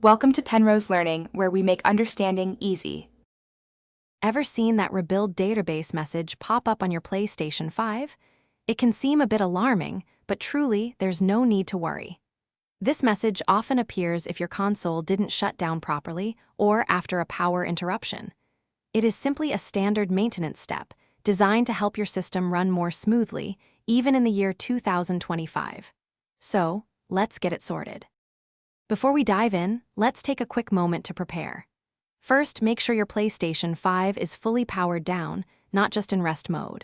Welcome to Penrose Learning, where we make understanding easy. Ever seen that rebuild database message pop up on your PlayStation 5? It can seem a bit alarming, but truly, there's no need to worry. This message often appears if your console didn't shut down properly or after a power interruption. It is simply a standard maintenance step designed to help your system run more smoothly, even in the year 2025. So, let's get it sorted. Before we dive in, let's take a quick moment to prepare. First, make sure your PlayStation 5 is fully powered down, not just in rest mode.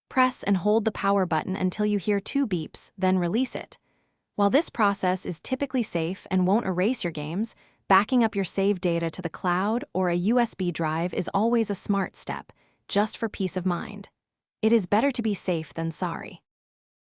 Press and hold the power button until you hear 2 beeps, then release it. While this process is typically safe and won't erase your games, backing up your saved data to the cloud or a USB drive is always a smart step, just for peace of mind. It is better to be safe than sorry.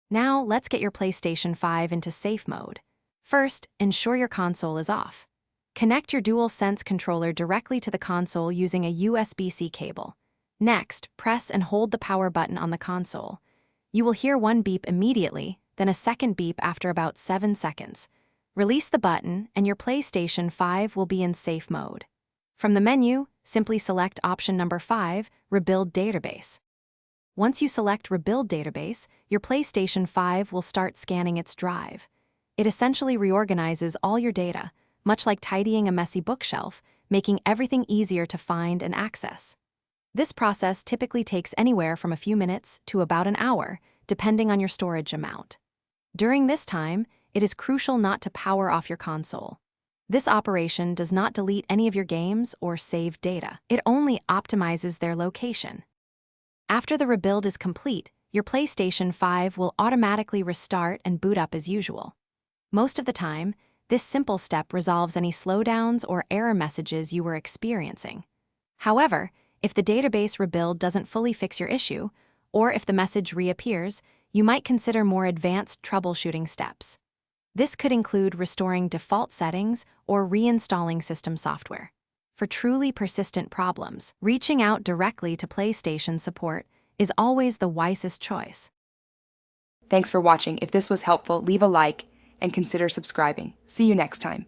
Now, let's get your PlayStation 5 into safe mode. First, ensure your console is off. Connect your DualSense controller directly to the console using a USB-C cable. Next, press and hold the power button on the console. You will hear 1 beep immediately, then a second beep after about 7 seconds. Release the button, and your PlayStation 5 will be in safe mode. From the menu, simply select option number 5, Rebuild Database. Once you select Rebuild Database, your PlayStation 5 will start scanning its drive. It essentially reorganizes all your data, much like tidying a messy bookshelf, making everything easier to find and access. This process typically takes anywhere from a few minutes to about an hour, depending on your storage amount. During this time, it is crucial not to power off your console. This operation does not delete any of your games or saved data. It only optimizes their location. After the rebuild is complete, your PlayStation 5 will automatically restart and boot up as usual. Most of the time, this simple step resolves any slowdowns or error messages you were experiencing. However, if the database rebuild doesn't fully fix your issue, or if the message reappears, you might consider more advanced troubleshooting steps. This could include restoring default settings or reinstalling system software. For truly persistent problems, reaching out directly to PlayStation support is always the wisest choice. Thanks for watching. If this was helpful, leave a like and consider subscribing. See you next time.